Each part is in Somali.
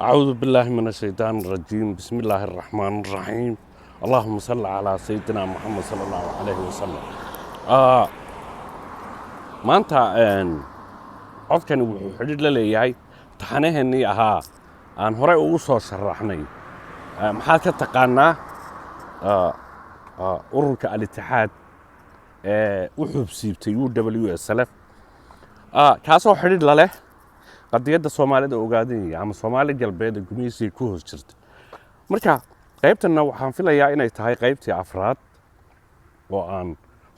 أعوذ بالله من الشيطان الرجيم. بسم الله الرحمن الرحيم. اللهم صل على سيدنا محمد صلى الله عليه وسلم. maanta codkani wuxuu xidhiidh la leeyahay taxanaheennii ahaa aan horey ugu soo sharaxnay. maxaad ka taqaanaa ururka al-itixaad ee u xubsiibtay UWSLF kaasoo xidhiidh la leh qadiyadda Soomaalida ogaadinaya ama Soomaali galbeed gumeysiga ku hoos jirta. Marka qaybtana waxaan filayaa inay tahay qaybtii afraad oo aan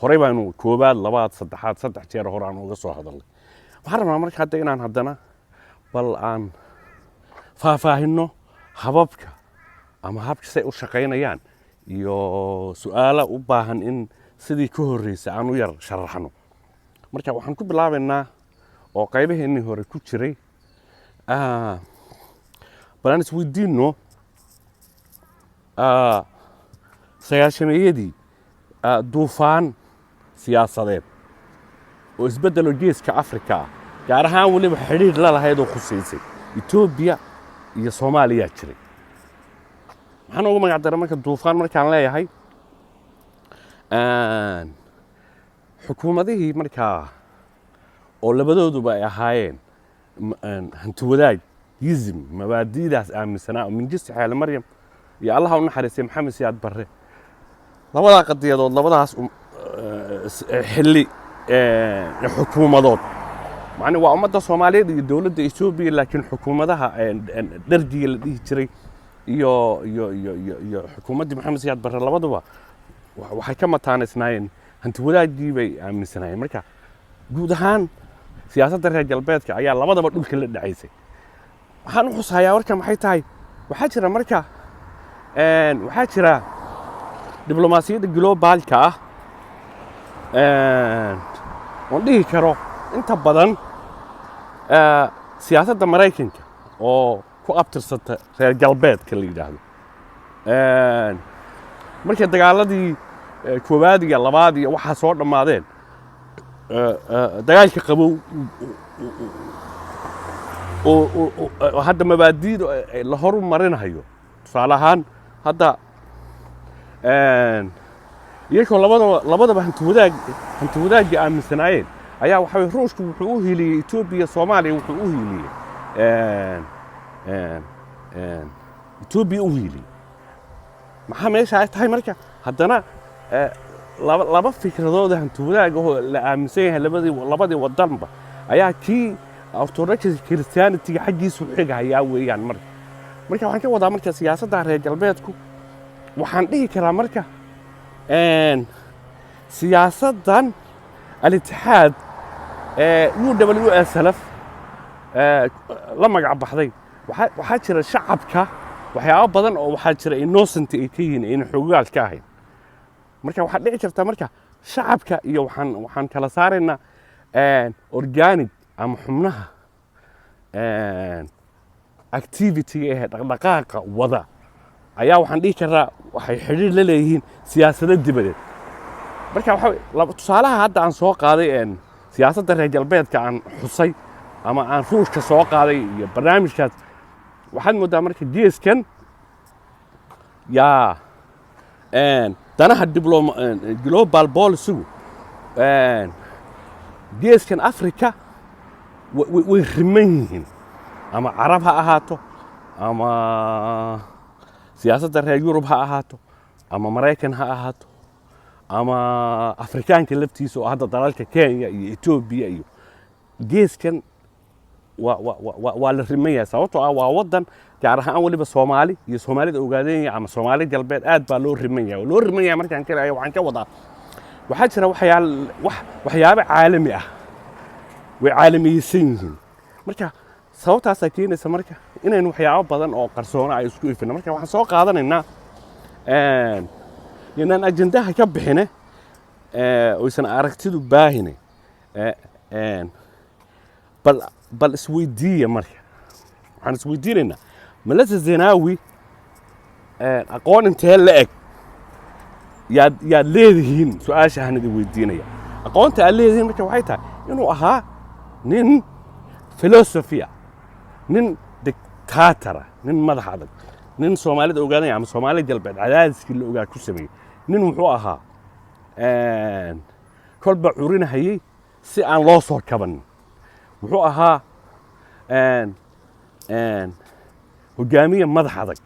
horey baanu koobaad labaad saddexaad saddex jeer hore aan uga soo hadalnay. waxaan rabnaa marka hadda inaan haddana bal aan faahfaahinno hababka ama habka say u shaqaynayaan iyo su'aalo u baahan in sidii ka horreysay aan u yar sharaxno. marka waxaan ku bilaabaynaa oo qaybaheennii hore ku jiray bal aan isweydiinno sagaashameeyadii duufaan siyaasadeed oo isbeddelo geeska Afrika ah gaar ahaan weliba xidhiidh la lahayd oo khuseysay Itoobiya iyo Soomaaliya jiray. maxaan ugu magac daray marka duufaan markaan leeyahay xukuumadihii markaa oo labadooduba ay ahaayeen hanti wadaag yizm mabaadi'daas aaminsanaa oo Mingisti Xayle Maryam iyo Allah u naxariistay Maxamed Siyaad Barre labadaa qadiyadood labadaas xilli xukuumadood macni waa ummadda Soomaaliyeed iyo dawladda Itoobiya laakiin xukuumadaha dharjiga la dhihi jiray iyo xukuumaddii Maxamed Siyaad Barre labaduba waxay ka mataaneysnaayeen hanti wadaagii bay aaminsanaayeen. marka guud ahaan siyaasadda reer galbeedka ayaa labadaba dhulka la dhacaysay. waxaan u xusayaa warka maxay tahay waxaa jira diblomaasiyadda globaalka ah oon dhihi karo inta badan siyaasadda Maraykanka oo ku abtirsata reer galbeedka la yidhaahdo. markay dagaaladii koowaad iyo labaad iyo waxaa soo dhammaadeen dagaalka qabow oo hadda mabaadi'da la horu marinayo tusaale ahaan hadda iyagoo labadaba hanti wadaagii aaminsanaayeen ayaa waxa weye ruushku wuxuu u hiiliyey Itoobiya Soomaaliya wuxuu u hiiliyey Itoobiya u hiiliyey. maxaa meesha ay tahay marka haddana laba fikradood hanti wadaag oo la aaminsan yahay labadii wadanba ayaa kii Orthodox Christianity xaggiisu xigayaa weeyaan. marka waxaan ka wadaa marka siyaasadda reer galbeedku waxaan dhihi karaa marka siyaasaddan al-itixaad UWSLF la magac baxday waxaa jira shacabka waxyaabo badan oo waxaa jira innocent ay ka yihiin in xogaal ka ahayn. marka waxaa dhici karta marka shacabka iyo waxaan kala saaraynaa organic ama xubnaha activity ee dhaqdhaqaaqa wada ayaa waxaan dhihi karaa waxay xidhiidh la leeyihiin siyaasado dibadeed. marka waxa tusaalaha hadda aan soo qaaday siyaasadda reer galbeedka aan xusay ama aan ruushka soo qaaday iyo barnaamijkaas waxaad moodaa marka geeskan yaa danaha global policy geeskan Afrika way riman yihiin ama Carab ha ahaato ama siyaasadda reer Yurub ha ahaato ama Maraykan ha ahaato ama Afrikaanka laftiisa oo hadda dalalka Kenya iyo Itoobiya iyo geeskan waa la rimayaa sababtoo ah waa wadan gaar ahaan waliba Soomaali iyo Soomaalida ogaadeenaya ama Soomaali galbeed aad baa loo rimayaa markaan kaleeyo waxaan ka wadaa waxaa jira waxyaabo caalami ah way caalamiyeysan yihiin. marka sababtaasaa keenaysa marka inaynu waxyaabo badan oo qarsoona ay isku ifino. marka waxaan soo qaadanaynaa inaan ajendaha ka bixine oysan aragtidu baahine bal isweydiiya marka waxaan isweydiinaynaa Malasa Zenawi aqoon intee la eg yaad leedihiin su'aashahan idin weydiinaya. aqoonta aad leedihiin marka waxay tahay inuu ahaa nin philosophy nin dictatora nin madax adag nin Soomaalida ogaanaya ama Soomaali galbeed cadaadiskii la ogaa ku sameeyay nin wuxuu ahaa kolba curinahayay si aan loo soo kaban wuxuu ahaa hogaamiye madax adag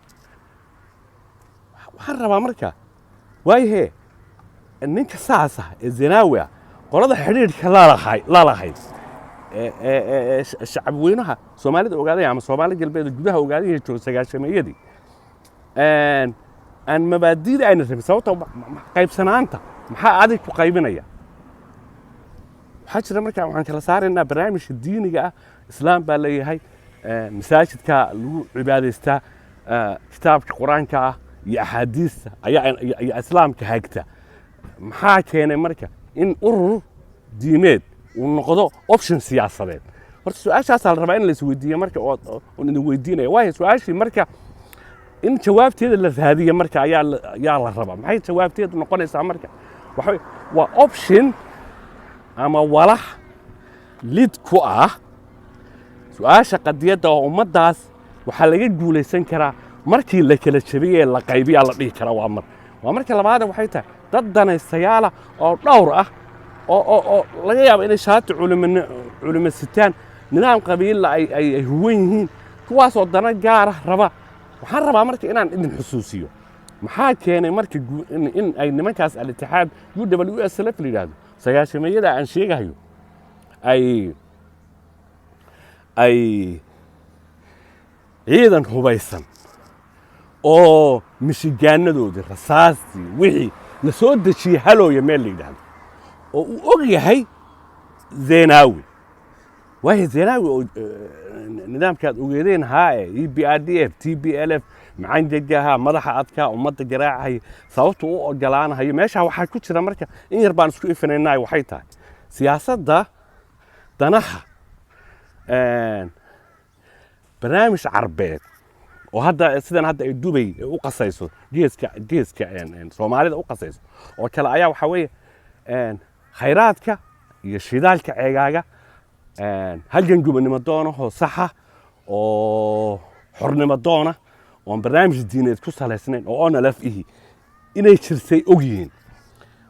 waxaan rabaa marka waayahe ninka saas ah ee Zenawi ah qolada xiriirka la lahayd shacab weynaha Soomaalida ogaadaya ama Soomaali galbeed gudaha ogaadaya sagaashameeyadii aan mabaadiida ayna rabin sababtoo qaybsanaanta maxaa adig ku qaybinaya waxaa jira markaa waxaan kala saaraynaa barnaamijka diiniga ah islaam baa leeyahay masaajidka lagu cibaadaystaa kitaabka quraanka ah iyo axaadiista ayaa islaamka hagta maxaa keenay marka in urur diimeed uu noqdo option siyaasadeed horta su'aashaas la rabaa in la isweydiiyo marka oo idin weydiinaya waayo su'aashii marka in jawaabteeda la raadiyo marka ayaa la rabaa maxay jawaabteedu noqonaysaa marka waa option ama walax lid ku ah su'aasha qadiyadda oo ummadaas waxaa laga guulaysan karaa markii la kala jabiyay la qaybiyaa la dhihi karaa waa marka labaad waxay tahay dad danaystayaal oo dhowr ah oo laga yaabo inay shaati culimo sitaan nidaam qabiil ay huwan yihiin kuwaas oo dana gaar ah raba waxaan rabaa marka inaan idin xusuusiyo maxaa keenay marka in ay nimankaas al-ittixaad UWSLF la yiraahdo sagaashameeyada aan sheegayo ay ciidan hubaysan oo mishigaanadoodii rasaastii wixii la soo dejiyay halooya meel la yidhaahdo oo uu og yahay Zenawi waayo Zenawi oo nidaamkaad ogeedeen haaye EPRDF TPLF macanjagaha madaxa adka ummadda garaacay sababtu u ogolaanayo meesha waxaa ku jira marka in yar baan isku ifinaynaa waxay tahay siyaasadda danaha barnaamij carbeed oo hadda sidan hadda ay Dubai u qasayso geeska Soomaalida u qasayso oo kale ayaa waxa weeye khayraadka iyo shidaalka ceegaaga halgan gubannimo doono oo saxa oo xornimo doona oo barnaamij diineed ku salaysnayn oo onalaf inay jirtay ogyihiin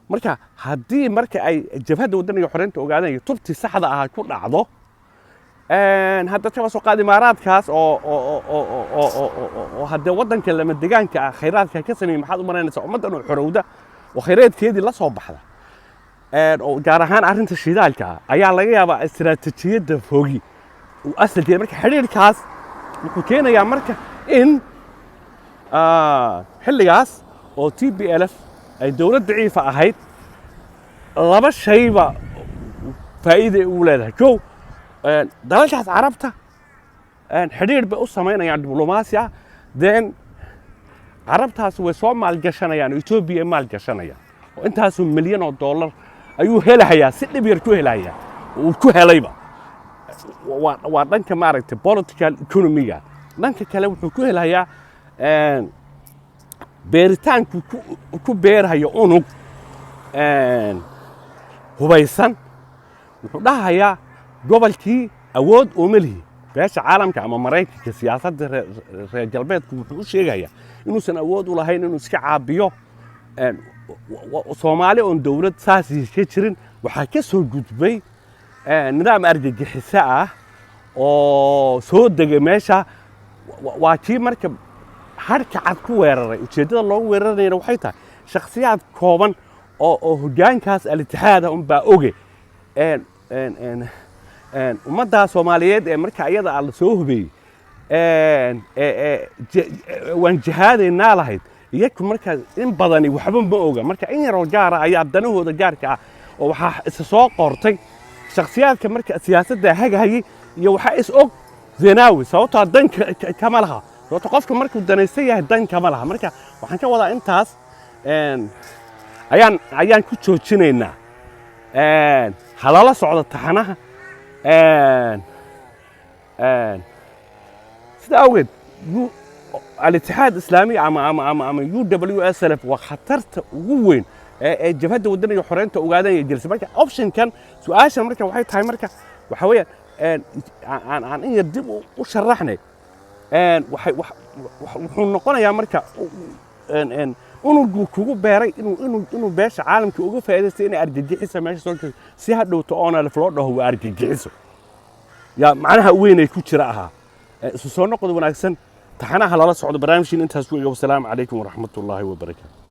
marka haddii marka ay jabhadda wadaniga xoreynta ogaadeen tubti saxda ah ku dhacdo hadda ka soo qaad imaaraadkaas oo hadda wadanka lama deegaanka ah khayraadka ka sameeyay maxaad u maraynaysaa ummadan oo xorowda oo khayraadkeedii la soo baxda oo gaar ahaan arrinta shidaalka ayaa laga yaabaa istiraatiijiyadda fogi oo asalkeeda marka xiriirkaas wuxuu keenayaa marka in xilligaas oo TPLF ay dawlad daciifa ahayd laba shayba faa'iido u leedahay kow dalalkaas carabta xiriir bay u sameynayaan diblomaasiya carabtaas way soo maalgashanayaan Ethiopia maalgashanayaan oo intaas milyan oo dollar ayuu helayaa si dhib yar ku helayaa uu ku helayba waa dhanka maaragtay political economy-ga dhanka kale wuxuu ku helayaa beeritaanku ku beerayo unug hubaysan wuxuu dhahayaa gobolkii awood oo malihi beesha caalamka ama Mareykanka siyaasadda reer galbeedku wuxuu u sheegayaa inuusan awood u lahayn inuu iska caabiyo Soomaali oo dawlad saasi ka jirin waxaa ka soo gudbay nidaam argagixisa ah oo soo degay meesha waa kii marka harka cad ku weeraray ujeedada loogu weerarayna waxay tahay shakhsiyaad kooban oo hoggaankaas al-ittixaad ah baa oge ummadda Soomaaliyeed ee marka iyada la soo hubiyay waan jihaadaynaa lahayd iyagu marka in badani waxba ma oga marka in yar oo gaar ah ayaa danahooda gaarka ah oo waxaa isa soo qortay shakhsiyaadka marka siyaasadda hagayay iyo waxaa is og Zenawi sababtoo dan kama laha sababtoo qofka markuu danaysan yahay dan kama laha marka waxaan ka wadaa intaas ayaan ku joojinaynaa halala socda taxanaha sida awgeed al-ittixaad islaami ama UWSLF waa khatarta ugu weyn ee jabhadda wadaniga xoreynta ogaadeen ee jirta marka option-kan su'aashan marka waxay tahay marka waxa weeyaan aan in yar dib u sharaxnay wuxuu noqonayaa marka unuguu kugu beeray inuu beesha caalamka uga faa'iidaysto inay argagixisa meesha soo gasho si hadhowto onalif loo dhaho waa argagixiso yaa macnaha weynay ku jira ahaa isu soo noqod wanaagsan taxanaha lala socdo barnaamijkiin intaas ku eega wasalaamu calaykum waraxmatullaahi wabarakaatu